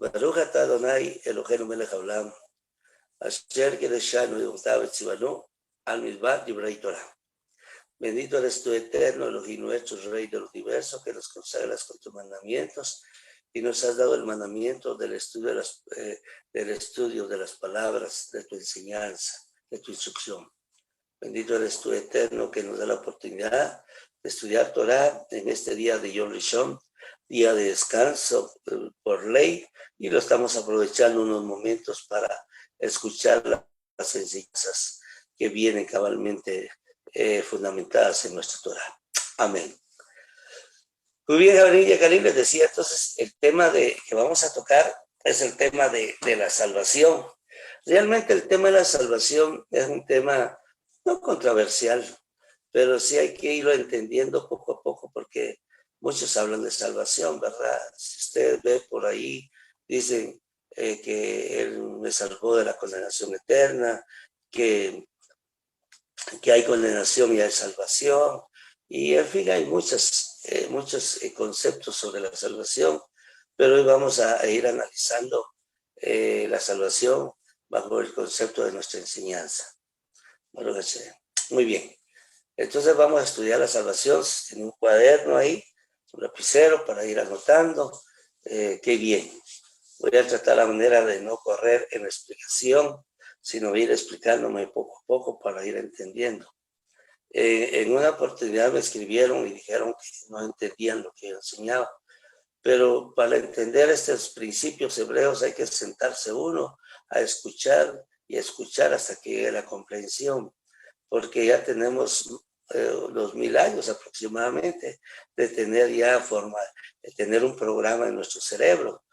Baruch atah Adonai Eloheinu melech haolam, asher kideshanu v'yomtav etzivanu al mizbah divrei Torah. Bendito eres tú, eterno, Elohim nuestro, Rey del universo, que nos consagras con tus mandamientos y nos has dado el mandamiento del estudio de las palabras, de tu enseñanza, de tu instrucción. Bendito eres tú, eterno, que nos da la oportunidad de estudiar Torah en este día de Yom Rishon, día de descanso por ley, y lo estamos aprovechando unos momentos para escuchar las enseñanzas que vienen cabalmente fundamentadas en nuestra Torah. Amén. Muy bien, Gabriel y Karim, les decía, entonces el tema que vamos a tocar es el tema de la salvación. Realmente el tema de la salvación es un tema no controversial, pero sí hay que irlo entendiendo poco a poco, porque muchos hablan de salvación, ¿verdad? Si usted ve por ahí, dicen que Él me salvó de la condenación eterna, que hay condenación y hay salvación, y en fin, hay muchos conceptos sobre la salvación, pero hoy vamos a ir analizando la salvación bajo el concepto de nuestra enseñanza. Muy bien, entonces vamos a estudiar la salvación. Tiene un cuaderno ahí, un lapicero para ir anotando. Qué bien. Voy a tratar la manera de no correr en la explicación, sino ir explicándome poco a poco para ir entendiendo. En una oportunidad me escribieron y dijeron que no entendían lo que yo enseñaba, pero para entender estos principios hebreos hay que sentarse uno a escuchar y escuchar hasta que llegue la comprensión, porque ya tenemos 2000 años aproximadamente de tener ya de tener un programa en nuestro cerebro.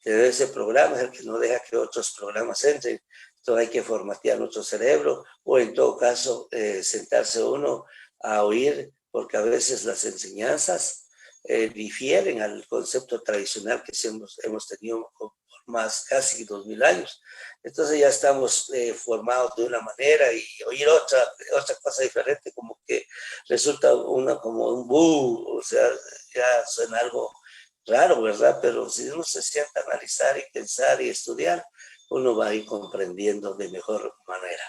Tener ese programa es el que no deja que otros programas entren. Entonces hay que formatear nuestro cerebro, o en todo caso sentarse uno a oír, porque a veces las enseñanzas difieren al concepto tradicional que hemos tenido por más casi 2000 años. Entonces ya estamos formados de una manera, y oír otra cosa diferente como que resulta como un o sea, ya suena algo raro, ¿verdad? Pero si uno se sienta a analizar y pensar y estudiar, uno va a ir comprendiendo de mejor manera.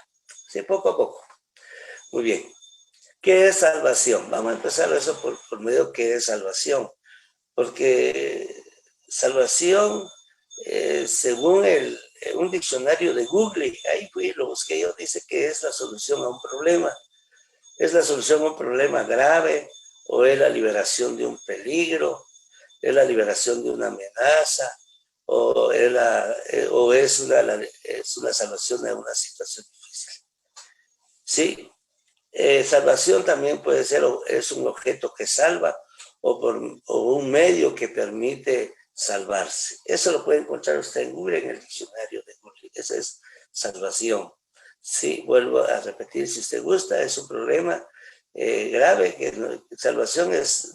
Sí, poco a poco. Muy bien. ¿Qué es salvación? Vamos a empezar eso por medio de qué es salvación. Porque salvación, según un diccionario de Google, ahí fui, lo busqué yo, dice que es la solución a un problema. Es la solución a un problema grave, o es la liberación de un peligro, es la liberación de una amenaza, o es una salvación de una situación difícil. Sí, salvación también puede ser, es un objeto que salva, o un medio que permite salvarse. Eso lo puede encontrar usted en Google, en el diccionario de Google. Esa es salvación. Sí, vuelvo a repetir, si usted gusta, es un problema grave, que salvación es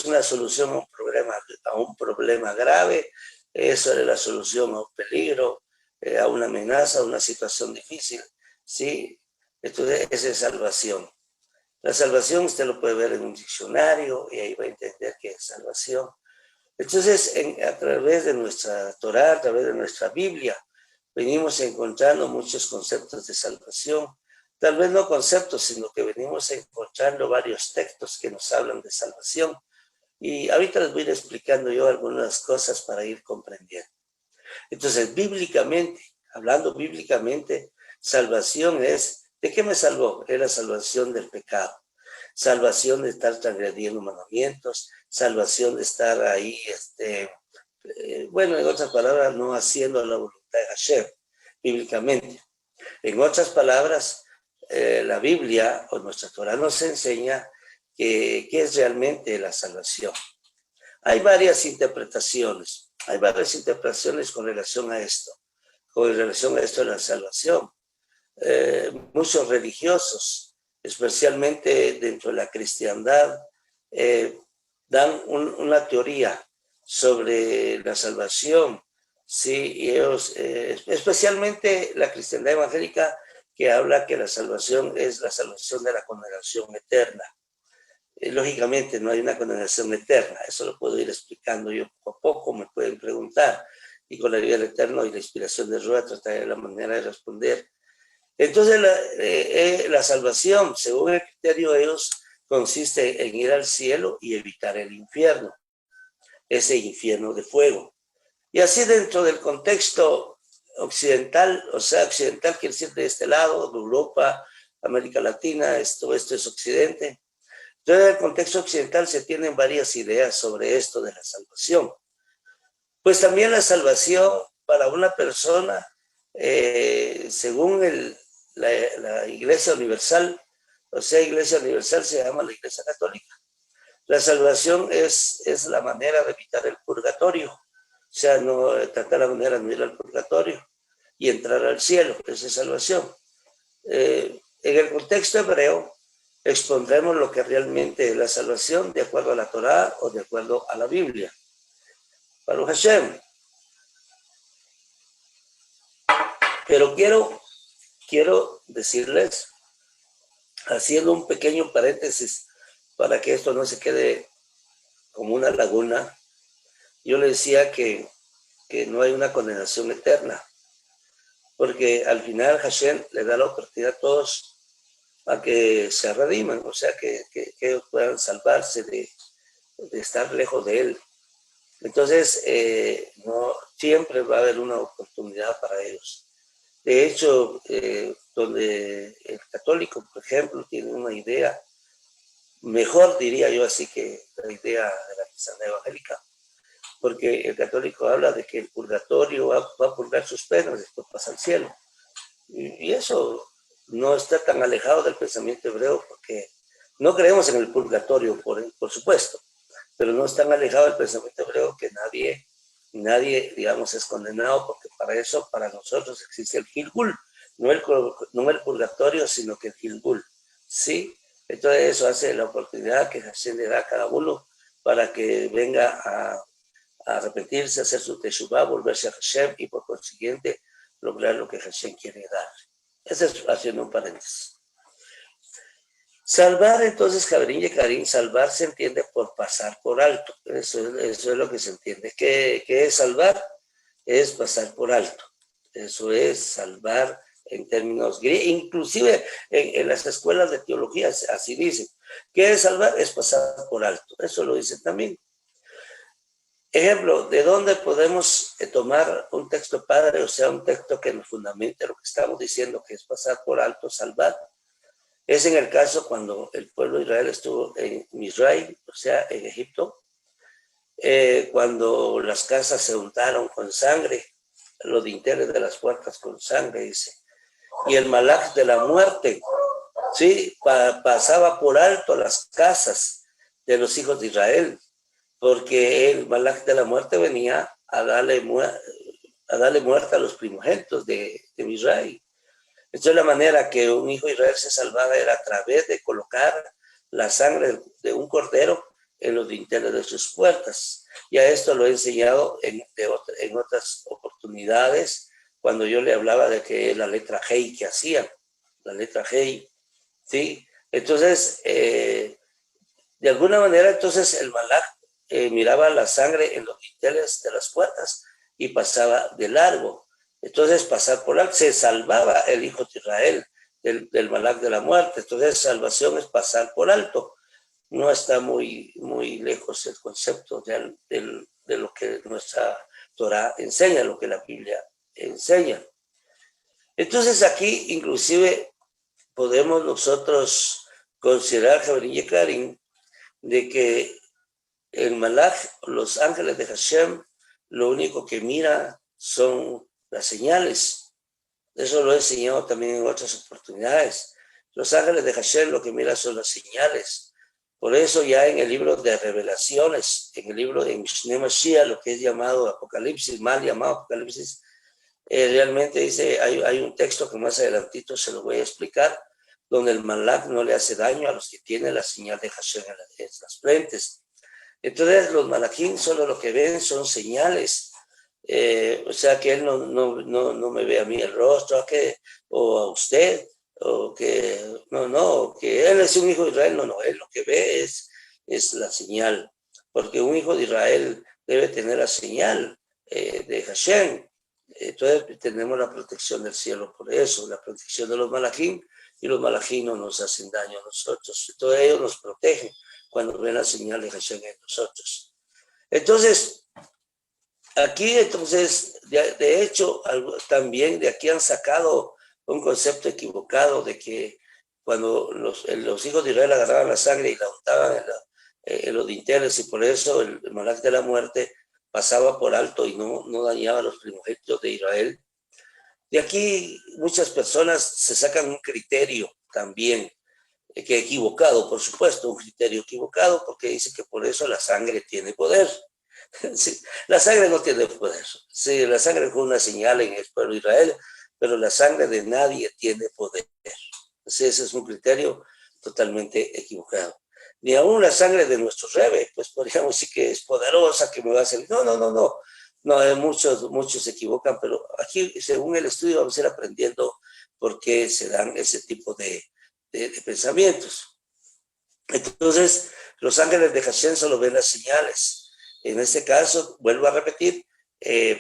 una solución a un problema grave. Eso es la solución a un peligro, a una amenaza, a una situación difícil. Sí, entonces esa es salvación. La salvación usted lo puede ver en un diccionario y ahí va a entender qué es salvación. Entonces, a través de nuestra Torah, a través de nuestra Biblia, venimos encontrando muchos conceptos de salvación. Tal vez no conceptos, sino que venimos encontrando varios textos que nos hablan de salvación. Y ahorita les voy a ir explicando yo algunas cosas para ir comprendiendo. Entonces, hablando bíblicamente, salvación es, ¿de qué me salvó? Es la salvación del pecado, salvación de estar transgrediendo mandamientos, salvación de estar ahí, en otras palabras, no haciendo la voluntad de Hashem, bíblicamente. En otras palabras, la Biblia o nuestra Torah nos enseña qué es realmente la salvación. Hay varias interpretaciones con relación a esto de la salvación. Muchos religiosos, especialmente dentro de la cristiandad, dan una teoría sobre la salvación. Sí, y ellos, especialmente la cristiandad evangélica, que habla que la salvación es la salvación de la condenación eterna. lógicamente no hay una condenación eterna, eso lo puedo ir explicando yo poco a poco, me pueden preguntar, y con la ayuda del Eterno y la inspiración de Ruah trataré la manera de responder. Entonces la salvación, según el criterio de ellos, consiste en ir al cielo y evitar el infierno, ese infierno de fuego. Y así dentro del contexto occidental, o sea, occidental quiere decir de este lado, de Europa, América Latina, esto es Occidente. Entonces, en el contexto occidental se tienen varias ideas sobre esto de la salvación. Pues también la salvación para una persona, según la Iglesia Universal, o sea, Iglesia Universal se llama la Iglesia Católica. La salvación es la manera de evitar el purgatorio, o sea, no tratar la manera de no ir al purgatorio y entrar al cielo, esa es salvación. En el contexto hebreo, expondremos lo que realmente es la salvación de acuerdo a la Torá o de acuerdo a la Biblia. Baruch Hashem. Pero quiero decirles, haciendo un pequeño paréntesis para que esto no se quede como una laguna, yo le decía que no hay una condenación eterna, porque al final Hashem le da la oportunidad a todos a que se rediman, o sea, que ellos puedan salvarse de estar lejos de él. Entonces, no siempre va a haber una oportunidad para ellos. De hecho, donde el católico, por ejemplo, tiene una idea, mejor diría yo así que la idea de la cristiandad evangélica, porque el católico habla de que el purgatorio va a purgar sus penas, después pasa al cielo. Y eso no está tan alejado del pensamiento hebreo, porque no creemos en el purgatorio, por supuesto, pero no es tan alejado del pensamiento hebreo que nadie, digamos, es condenado, porque para eso, para nosotros existe el Gilgul, no el purgatorio, sino que el Gilgul, ¿sí? Entonces eso hace la oportunidad que Hashem le da a cada uno para que venga a arrepentirse, hacer su teshuvah, volverse a Hashem y por consiguiente lograr lo que Hashem quiere dar. Ese es haciendo un paréntesis. Salvar, entonces, Jabrín y Karim, salvar se entiende por pasar por alto. Eso es lo que se entiende. ¿Qué es salvar? Es pasar por alto. Eso es salvar en términos griegos. Inclusive en las escuelas de teología así dicen. ¿Qué es salvar? Es pasar por alto. Eso lo dicen también. Ejemplo, ¿de dónde podemos tomar un texto padre? O sea, un texto que nos fundamente lo que estamos diciendo, que es pasar por alto, salvar. Es en el caso cuando el pueblo de Israel estuvo en Misraim, o sea, en Egipto, cuando las casas se untaron con sangre, los dinteles de las puertas con sangre, dice. Y el malach de la muerte, ¿sí? Pasaba por alto las casas de los hijos de Israel, porque el malach de la muerte venía a darle muerte a los primogénitos de Misraim. Entonces la manera que un hijo de Israel se salvaba era a través de colocar la sangre de un cordero en los dinteles de sus puertas. Y a esto lo he enseñado en otras oportunidades, cuando yo le hablaba de que la letra Hei que hacían, la letra Hei, ¿sí? Entonces, de alguna manera, entonces el malach miraba la sangre en los dinteles de las puertas y pasaba de largo. Entonces, pasar por alto, se salvaba el hijo de Israel del malach de la muerte. Entonces, salvación es pasar por alto. No está muy lejos el concepto de lo que nuestra Torah enseña, lo que la Biblia enseña. Entonces, aquí inclusive podemos nosotros considerar, Jabrín y Karim, de que el malach, los ángeles de Hashem, lo único que mira son las señales. Eso lo he enseñado también en otras oportunidades. Los ángeles de Hashem lo que miran son las señales. Por eso ya en el libro de Revelaciones, en el libro de Mishneh Mashiach, lo que es llamado Apocalipsis, mal llamado Apocalipsis, realmente dice, hay un texto que más adelantito se lo voy a explicar, donde el malach no le hace daño a los que tienen la señal de Hashem en las frentes. Entonces los malachim solo lo que ven son señales. O sea, que él no me ve a mí el rostro, o a usted, o que, que él es un hijo de Israel, no, él lo que ve es es la señal, porque un hijo de Israel debe tener la señal de Hashem. Entonces tenemos la protección del cielo por eso, la protección de los malajim, y los malajim no nos hacen daño a nosotros. Todos ellos nos protegen cuando ven la señal de Hashem en nosotros. Entonces, aquí, de hecho, también de aquí han sacado un concepto equivocado de que cuando los hijos de Israel agarraban la sangre y la untaban en los dinteles, y por eso el malaj de la muerte pasaba por alto y no dañaba a los primogénitos de Israel. De aquí muchas personas se sacan un criterio también, que equivocado, por supuesto, un criterio equivocado, porque dice que por eso la sangre tiene poder. Sí, la sangre no tiene poder. Sí, la sangre fue una señal en el pueblo de Israel, pero la sangre de nadie tiene poder. Sí, ese es un criterio totalmente equivocado. Ni aún la sangre de nuestro Rebbe, pues podríamos decir que es poderosa, que me va a hacer. No, muchos se equivocan, pero aquí, según el estudio, vamos a ir aprendiendo por qué se dan ese tipo de pensamientos. Entonces, los ángeles de Hashem solo ven las señales. En este caso, vuelvo a repetir,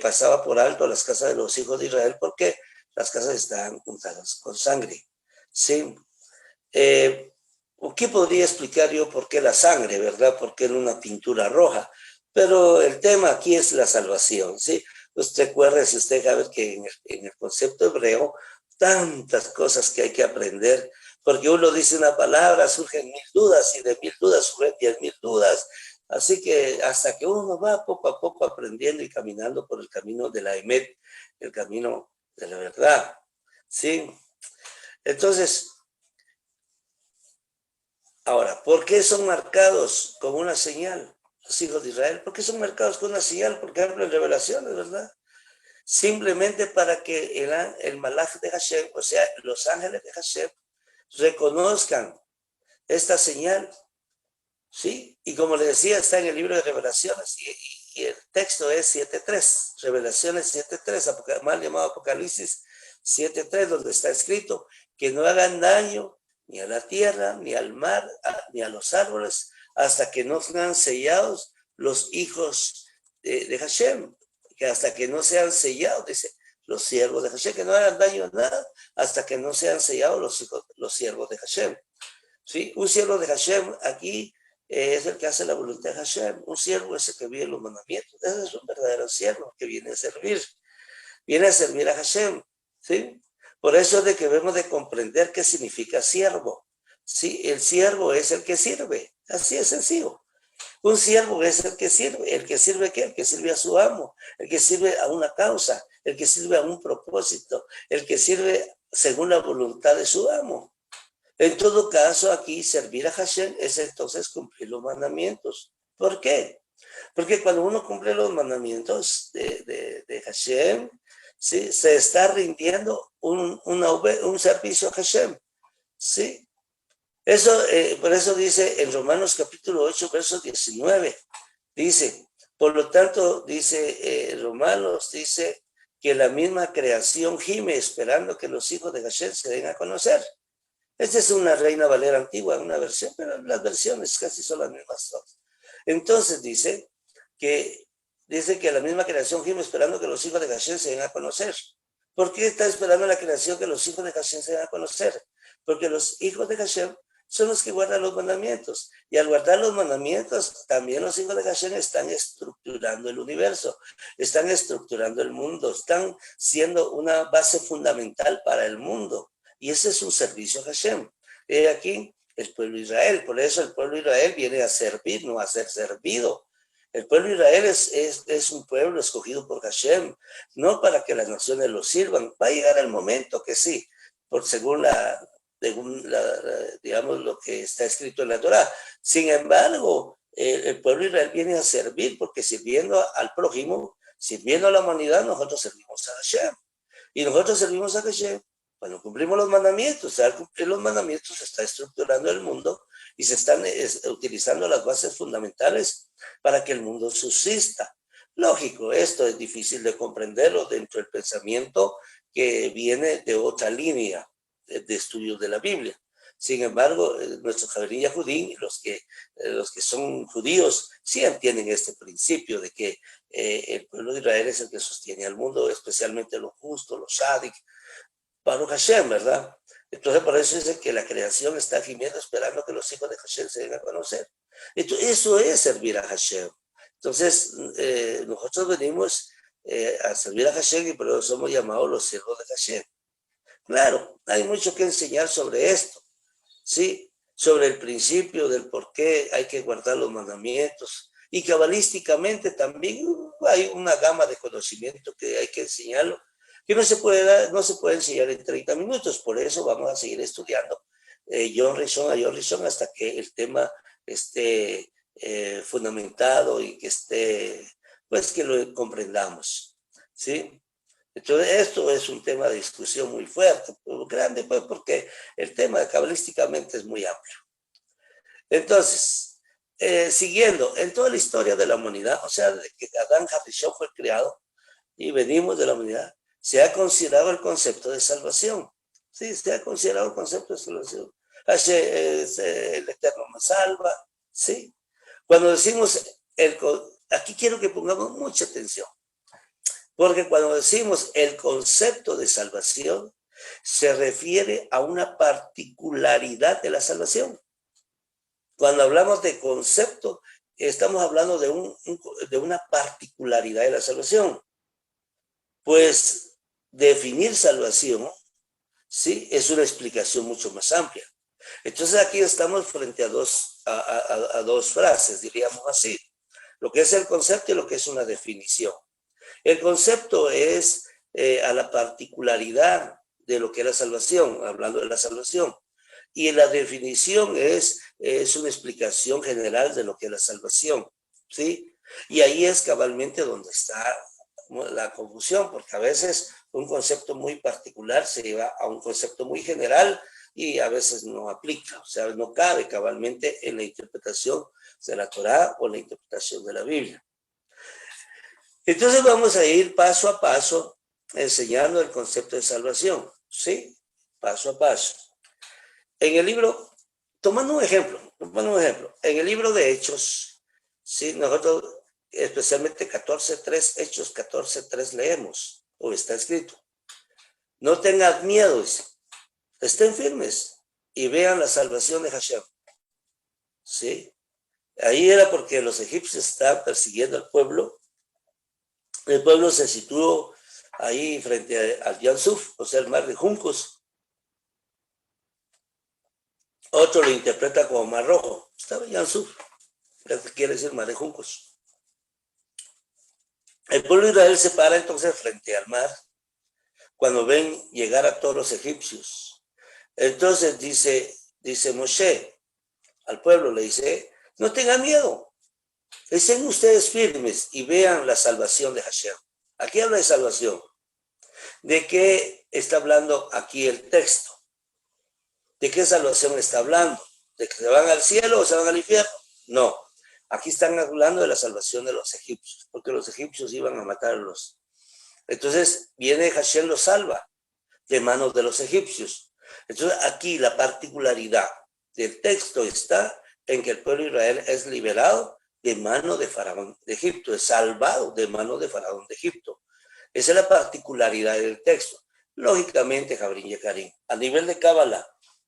pasaba por alto las casas de los hijos de Israel porque las casas estaban untadas con sangre. ¿Sí? ¿Qué podría explicar yo por qué la sangre, verdad? ¿Por qué en una pintura roja? Pero el tema aquí es la salvación, ¿sí? Usted recuerda, si usted sabe que en el concepto hebreo, tantas cosas que hay que aprender, porque uno dice una palabra, surgen 1000 dudas, y de 1000 dudas surgen 10.000 dudas. Así que hasta que uno va poco a poco aprendiendo y caminando por el camino de la Emet, el camino de la verdad, ¿sí? Entonces, ahora, ¿por qué son marcados con una señal los hijos de Israel? ¿Por qué son marcados con una señal? Por ejemplo, en Revelaciones, ¿verdad? Simplemente para que el malaj de Hashem, o sea, los ángeles de Hashem, reconozcan esta señal, ¿sí? Y como les decía, está en el libro de Revelaciones, y el texto es 7.3, Revelaciones 7.3, mal llamado Apocalipsis 7.3, donde está escrito que no hagan daño ni a la tierra, ni al mar, ni a los árboles, hasta que no sean sellados los hijos de Hashem, que hasta que no sean sellados, dice, los siervos de Hashem, que no hagan daño a nada, hasta que no sean sellados los siervos de Hashem. ¿Sí? Un siervo de Hashem aquí es el que hace la voluntad de Hashem. Un siervo es el que vive los mandamientos. Ese es un verdadero siervo que viene a servir a Hashem, ¿sí? Por eso es de que debemos de comprender qué significa siervo, ¿sí? El siervo es el que sirve, así es sencillo. Un siervo es el que sirve ¿qué? El que sirve a su amo, el que sirve a una causa, el que sirve a un propósito, el que sirve según la voluntad de su amo. En todo caso, aquí servir a Hashem es entonces cumplir los mandamientos. ¿Por qué? Porque cuando uno cumple los mandamientos de Hashem, ¿sí? Se está rindiendo un servicio a Hashem, ¿sí? Por eso dice en Romanos capítulo 8, verso 19, dice, por lo tanto, dice Romanos, dice que la misma creación gime esperando que los hijos de Hashem se den a conocer. Esta es una Reina Valera antigua, una versión, pero las versiones casi son las mismas todas. Entonces dice que la misma creación gime esperando que los hijos de Hashem se den a conocer. ¿Por qué está esperando la creación que los hijos de Hashem se den a conocer? Porque los hijos de Hashem son los que guardan los mandamientos. Y al guardar los mandamientos, también los hijos de Hashem están estructurando el universo, están estructurando el mundo, están siendo una base fundamental para el mundo. Y ese es un servicio a Hashem. Aquí el pueblo de Israel, por eso el pueblo de Israel viene a servir, no a ser servido. El pueblo de Israel es un pueblo escogido por Hashem, no para que las naciones lo sirvan. Va a llegar el momento que sí, según digamos, lo que está escrito en la Torá. Sin embargo, el pueblo de Israel viene a servir, porque sirviendo al prójimo, sirviendo a la humanidad, nosotros servimos a Hashem. Y nosotros servimos a Hashem cuando cumplimos los mandamientos. Al cumplir los mandamientos se está estructurando el mundo y se están utilizando las bases fundamentales para que el mundo subsista. Lógico, esto es difícil de comprenderlo dentro del pensamiento que viene de otra línea de estudios de la Biblia. Sin embargo, nuestros Javerín Yahudín, los que son judíos, sí entienden este principio de que el pueblo de Israel es el que sostiene al mundo, especialmente los justos, los shadik, Baruch Hashem, ¿verdad? Entonces, por eso dice que la creación está gimiendo, esperando que los hijos de Hashem se den a conocer. Entonces, eso es servir a Hashem. Entonces, nosotros venimos a servir a Hashem y por eso somos llamados los siervos de Hashem. Claro, hay mucho que enseñar sobre esto, ¿sí? Sobre el principio del por qué hay que guardar los mandamientos. Y cabalísticamente también hay una gama de conocimiento que hay que enseñarlo, que no se puede enseñar en 30 minutos. Por eso vamos a seguir estudiando Yom Rishon a Yom Rishon hasta que el tema esté fundamentado y que esté, pues que lo comprendamos, ¿sí? Entonces, esto es un tema de discusión muy fuerte, muy grande, pues, porque el tema cabalísticamente es muy amplio. Entonces, siguiendo, en toda la historia de la humanidad, o sea, desde que Adán Harishon fue creado y venimos de la humanidad, se ha considerado el concepto de salvación. Sí, se ha considerado el concepto de salvación. El Eterno nos salva, ¿sí? Cuando decimos, aquí quiero que pongamos mucha atención. Porque cuando decimos el concepto de salvación, se refiere a una particularidad de la salvación. Cuando hablamos de concepto, estamos hablando de una particularidad de la salvación. Pues definir salvación, ¿sí? Es una explicación mucho más amplia. Entonces aquí estamos frente a dos frases, diríamos así. Lo que es el concepto y lo que es una definición. El concepto es a la particularidad de lo que es la salvación, hablando de la salvación. Y la definición es una explicación general de lo que es la salvación, ¿sí? Y ahí es cabalmente donde está la confusión, porque a veces un concepto muy particular se lleva a un concepto muy general y a veces no aplica, o sea, no cabe cabalmente en la interpretación de la Torá o la interpretación de la Biblia. Entonces vamos a ir paso a paso enseñando el concepto de salvación, ¿sí? Paso a paso. En el libro, tomando un ejemplo, en el libro de Hechos, ¿sí? Nosotros especialmente 14.3, Hechos 14.3 leemos, o está escrito. No tengan miedo, dice. Estén firmes y vean la salvación de Hashem, ¿sí? Ahí era porque los egipcios estaban persiguiendo al pueblo. El pueblo se situó ahí frente al Yansuf, o sea, el mar de juncos. Otro lo interpreta como mar rojo. Estaba en Yansuf, que quiere decir mar de juncos. El pueblo de Israel se para entonces frente al mar cuando ven llegar a todos los egipcios. Entonces dice Moshe al pueblo, le dice, no tengan miedo. Estén ustedes firmes y vean la salvación de Hashem. Aquí habla de salvación. ¿De qué está hablando aquí el texto? ¿De qué salvación está hablando? ¿De que se van al cielo o se van al infierno? No. Aquí están hablando de la salvación de los egipcios, porque los egipcios iban a matarlos. Entonces viene Hashem, los salva de manos de los egipcios. Entonces aquí la particularidad del texto está en que el pueblo de Israel es liberado de mano de Faraón de Egipto, es salvado de mano de Faraón de Egipto. Esa es la particularidad del texto. Lógicamente, Jabrín y Karim, a nivel de Cábala,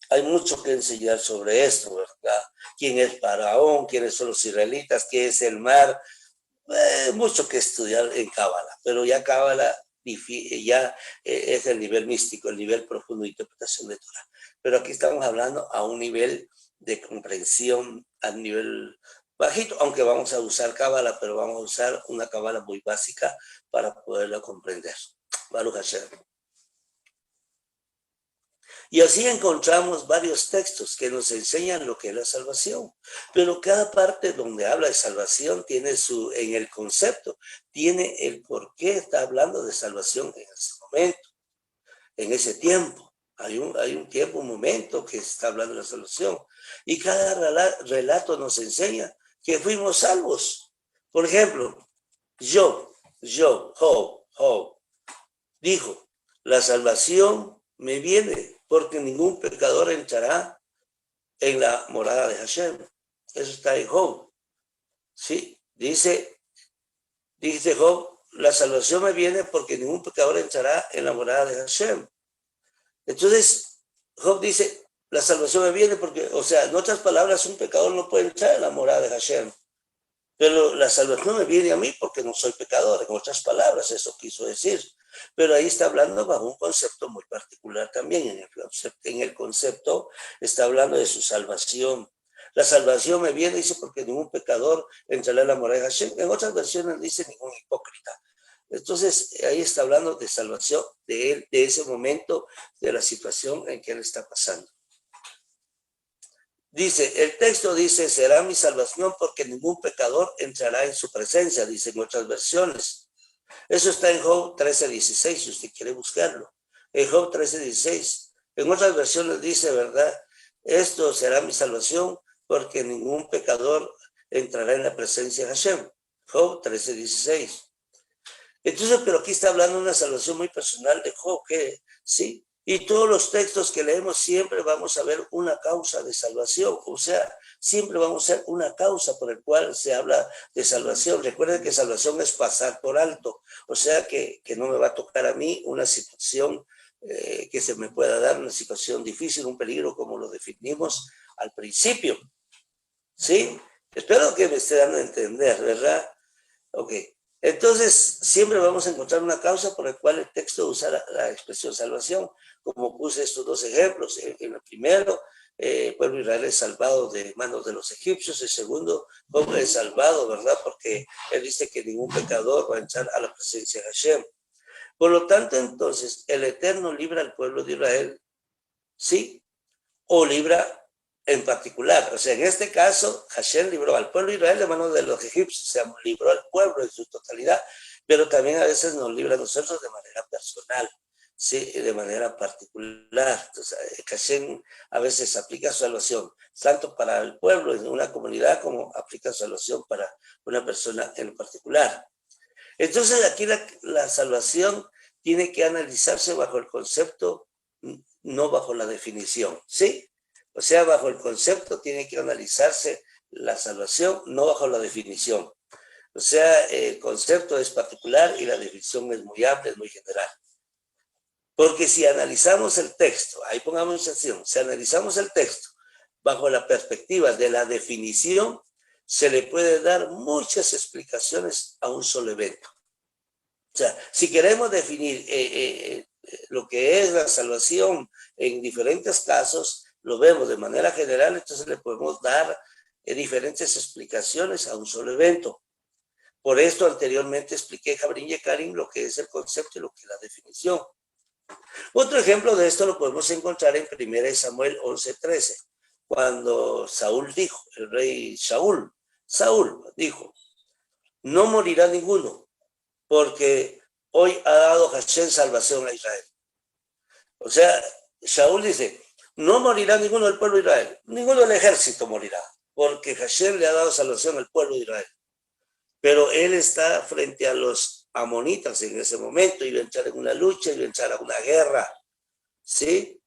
hay mucho que enseñar sobre esto, ¿verdad? ¿Quién es Faraón? ¿Quiénes son los israelitas? ¿Qué es el mar? Mucho que estudiar en Cábala, pero ya Cábala ya es el nivel místico, el nivel profundo de interpretación de Torah. Pero aquí estamos hablando a un nivel de comprensión, a nivel bajito, aunque vamos a usar Cábala, pero vamos a usar una Cábala muy básica para poderla comprender. Baruch Hashem. Y así encontramos varios textos que nos enseñan lo que es la salvación. Pero cada parte donde habla de salvación tiene en el concepto, tiene el por qué está hablando de salvación en ese momento, en ese tiempo. Hay un tiempo, un momento que está hablando de la salvación. Y cada relato nos enseña que fuimos salvos. Por ejemplo, Job dijo, la salvación me viene porque ningún pecador entrará en la morada de Hashem. Eso está en Job. ¿Sí? Dice Job, la salvación me viene porque ningún pecador entrará en la morada de Hashem. Entonces, Job dice, la salvación me viene porque, o sea, en otras palabras, un pecador no puede entrar en la morada de Hashem. Pero la salvación me viene a mí porque no soy pecador. En otras palabras, eso quiso decir. Pero ahí está hablando bajo un concepto muy particular también. En el concepto está hablando de su salvación. La salvación me viene, dice, porque ningún pecador entrará en la morada de Hashem. En otras versiones dice ningún hipócrita. Entonces, ahí está hablando de salvación de él, de ese momento, de la situación en que él está pasando. Dice, el texto dice, será mi salvación porque ningún pecador entrará en su presencia, dice en otras versiones. Eso está en Job 13:16, si usted quiere buscarlo. En Job 13:16. En otras versiones dice, ¿verdad? Esto será mi salvación porque ningún pecador entrará en la presencia de Hashem. Job 13:16. Entonces, pero aquí está hablando de una salvación muy personal de Job, que sí. Y todos los textos que leemos siempre vamos a ver una causa de salvación, o sea, siempre vamos a ver una causa por el cual se habla de salvación. Recuerden que salvación es pasar por alto, o sea que no me va a tocar a mí una situación que se me pueda dar, una situación difícil, un peligro como lo definimos al principio. ¿Sí? Espero que me esté dando a entender, ¿verdad? Ok. Entonces, siempre vamos a encontrar una causa por la cual el texto usa la expresión salvación, como puse estos dos ejemplos. En el primero, el pueblo de Israel es salvado de manos de los egipcios. El segundo, Job es salvado, ¿verdad? Porque él dice que ningún pecador va a entrar a la presencia de Hashem. Por lo tanto, entonces, el Eterno libra al pueblo de Israel, ¿sí? O libra en particular. O sea, en este caso, Hashem libró al pueblo de Israel de manos de los egipcios, o sea, libró al pueblo en su totalidad, pero también a veces nos libra a nosotros de manera personal, ¿sí? De manera particular. Entonces, Hashem a veces aplica salvación, tanto para el pueblo en una comunidad como aplica salvación para una persona en particular. Entonces, aquí la salvación tiene que analizarse bajo el concepto, no bajo la definición, ¿sí? O sea, bajo el concepto tiene que analizarse la salvación, no bajo la definición. O sea, el concepto es particular y la definición es muy amplia, es muy general. Porque si analizamos el texto, ahí pongamos atención, si analizamos el texto bajo la perspectiva de la definición, se le puede dar muchas explicaciones a un solo evento. O sea, si queremos definir lo que es la salvación en diferentes casos, lo vemos de manera general, entonces le podemos dar diferentes explicaciones a un solo evento. Por esto anteriormente expliqué, Jabrín y Karim, lo que es el concepto y lo que es la definición. Otro ejemplo de esto lo podemos encontrar en 1 Samuel 11:13, cuando Saúl dijo, el rey Saúl dijo, no morirá ninguno, porque hoy ha dado Hashem salvación a Israel. O sea, Saúl dice, no morirá ninguno del pueblo de Israel, ninguno del ejército morirá, porque Hashem le ha dado salvación al pueblo de Israel. Pero él está frente a los amonitas en ese momento, iba a entrar en una lucha, iba a entrar a una guerra, ¿sí?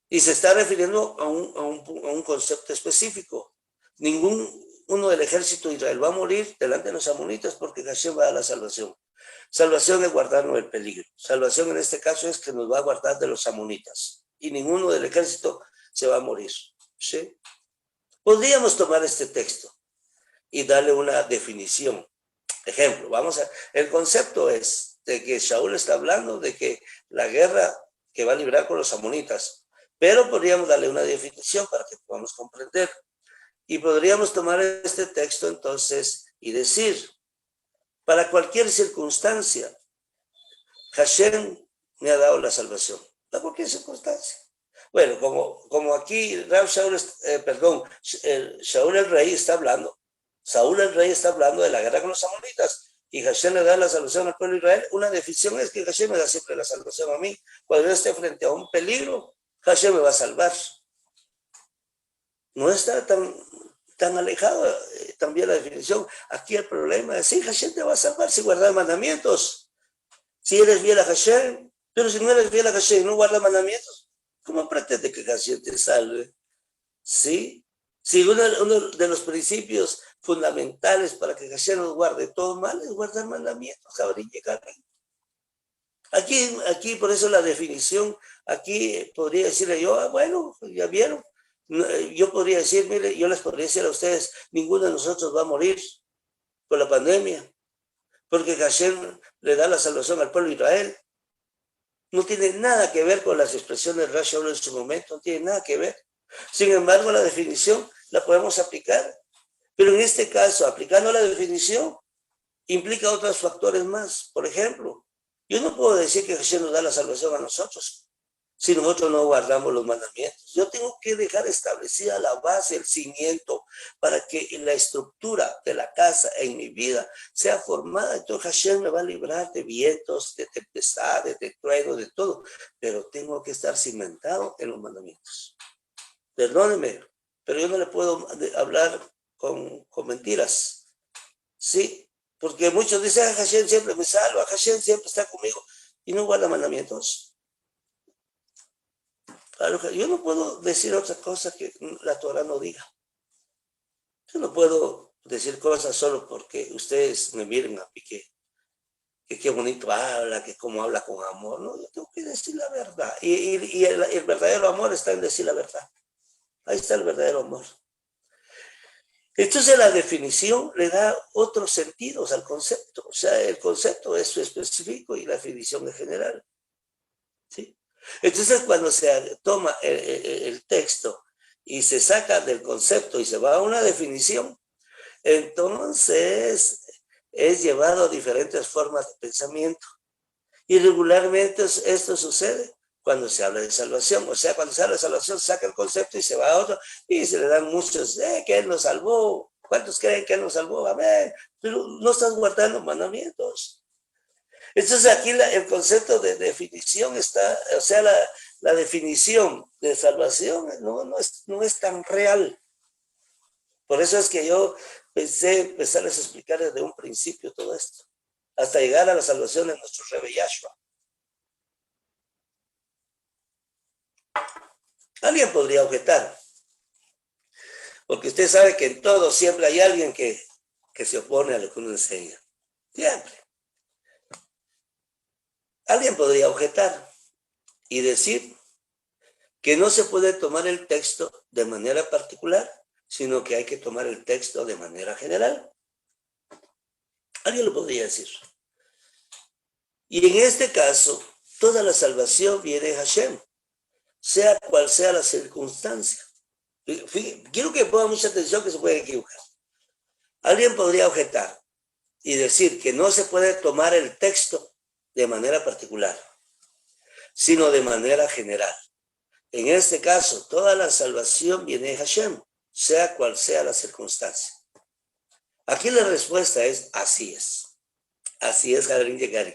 Y se está refiriendo a un concepto específico. Uno del ejército de Israel va a morir delante de los amonitas porque Hashem va a dar la salvación. Salvación es guardarnos del peligro. Salvación en este caso es que nos va a guardar de los amonitas. Y ninguno del ejército se va a morir, ¿sí? Podríamos tomar este texto y darle una definición. Ejemplo, el concepto es de que Saúl está hablando de que la guerra que va a librar con los amonitas, pero podríamos darle una definición para que podamos comprender. Y podríamos tomar este texto entonces y decir, para cualquier circunstancia, Hashem me ha dado la salvación. Para cualquier circunstancia. Bueno, como aquí Saúl el rey está hablando, Saúl el rey está hablando de la guerra con los amonitas y Hashem le da la salvación al pueblo de Israel. Una definición es que Hashem me da siempre la salvación a mí. Cuando yo esté frente a un peligro, Hashem me va a salvar. No está tan alejado también la definición. Aquí el problema es, sí, Hashem te va a salvar si guardas mandamientos. Si eres fiel a Hashem, pero si no eres fiel a Hashem y no guardas mandamientos, ¿cómo pretende que Hashem te salve? Sí, Si uno de los principios fundamentales para que Hashem nos guarde todo mal es guardar mandamientos, Aquí, por eso la definición, aquí podría decirle yo, bueno, ya vieron, yo podría decir, mire, yo les podría decir a ustedes, ninguno de nosotros va a morir por la pandemia, porque Hashem le da la salvación al pueblo de Israel. No tiene nada que ver con las expresiones de Rashi en su momento, no tiene nada que ver. Sin embargo, la definición la podemos aplicar, pero en este caso, aplicando la definición, implica otros factores más. Por ejemplo, yo no puedo decir que Hashem nos da la salvación a nosotros si nosotros no guardamos los mandamientos. Yo tengo que dejar establecida la base, el cimiento, para que la estructura de la casa en mi vida sea formada. Entonces Hashem me va a librar de vientos, de tempestades, de truenos, de todo, pero tengo que estar cimentado en los mandamientos. Perdóneme, pero yo no le puedo hablar con mentiras, ¿sí? Porque muchos dicen, Hashem siempre me salva, Hashem siempre está conmigo, y no guarda mandamientos. Claro, yo no puedo decir otra cosa que la Torah no diga. Yo no puedo decir cosas solo porque ustedes me miren a mí que qué bonito habla, que cómo habla con amor. No, yo tengo que decir la verdad. Y el verdadero amor está en decir la verdad. Ahí está el verdadero amor. Entonces la definición le da otros sentidos al concepto. O sea, el concepto es específico y la definición es general. ¿Sí? Entonces cuando se toma el texto y se saca del concepto y se va a una definición, entonces es llevado a diferentes formas de pensamiento. Y regularmente esto sucede cuando se habla de salvación. O sea, cuando se habla de salvación, se saca el concepto y se va a otro y se le dan muchos, que Él nos salvó. ¿Cuántos creen que Él nos salvó? A ver, pero no estás guardando mandamientos. Entonces aquí el concepto de definición está, o sea, la definición de salvación no es tan real. Por eso es que yo pensé empezarles a explicar desde un principio todo esto, hasta llegar a la salvación de nuestro Rebbe Yahshua. Alguien podría objetar, porque usted sabe que en todo siempre hay alguien que se opone a lo que uno enseña. Siempre. Alguien podría objetar y decir que no se puede tomar el texto de manera particular, sino que hay que tomar el texto de manera general. Alguien lo podría decir. Y en este caso, toda la salvación viene de Hashem, sea cual sea la circunstancia. Quiero que pongan mucha atención, que se puede equivocar. Alguien podría objetar y decir que no se puede tomar el texto de manera particular, sino de manera general. En este caso, toda la salvación viene de Hashem, sea cual sea la circunstancia. Aquí la respuesta es, así es. Así es, Javier Yegari.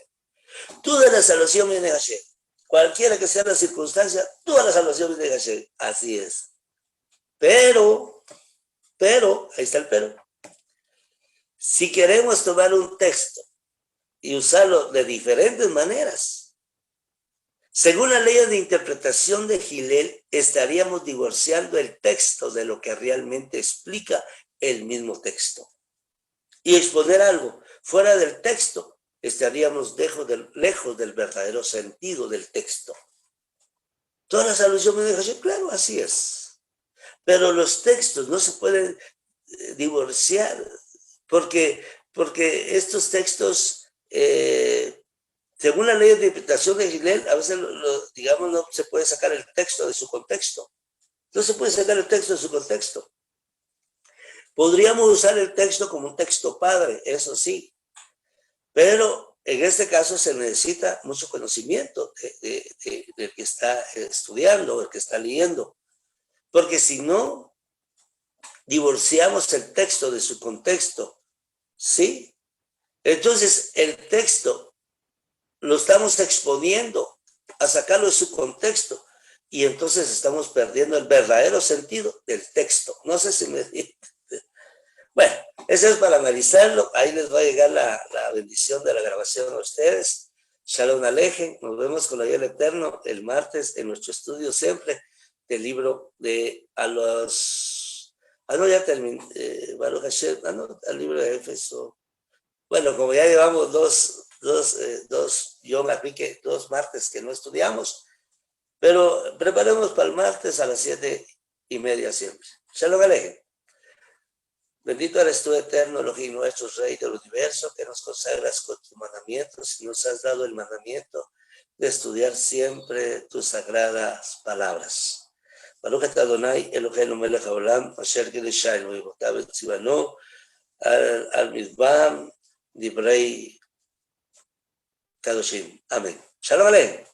Toda la salvación viene de Hashem. Cualquiera que sea la circunstancia, toda la salvación viene de Hashem. Así es. Pero, ahí está el pero. Si queremos tomar un texto y usarlo de diferentes maneras, según la ley de interpretación de Hillel, estaríamos divorciando el texto de lo que realmente explica el mismo texto. Y exponer algo fuera del texto, estaríamos lejos del verdadero sentido del texto. Toda la salvación me dijo, claro, así es. Pero los textos no se pueden divorciar porque estos textos, según la ley de interpretación de Hillel, a veces, digamos, no se puede sacar el texto de su contexto. No se puede sacar el texto de su contexto. Podríamos usar el texto como un texto padre, eso sí, pero en este caso se necesita mucho conocimiento del que está estudiando, del que está leyendo, porque si no divorciamos el texto de su contexto, ¿sí? Entonces el texto lo estamos exponiendo a sacarlo de su contexto y entonces estamos perdiendo el verdadero sentido del texto. No sé si me entienden. Bueno, eso es para analizarlo. Ahí les va a llegar la bendición de la grabación a ustedes. Shalom Alejem. Nos vemos con la Ayel Eterno el martes en nuestro estudio siempre del libro de a no, ya terminé, Baruch Hashem, no, al libro de Éfeso. Bueno, como ya llevamos dos martes que no estudiamos, pero preparemos para el martes a las 7:30 siempre. Shalom Alejem. Bendito eres tú, eterno Elohim, nuestro Rey del universo, que nos consagras con tus mandamientos y nos has dado el mandamiento de estudiar siempre tus sagradas palabras. Baruch et Adonai, Eloheinu melech haolam, asher kideshanu v'votav etzivanu, al mizbam divrei kadoshim. Amén. Shalom Alejem.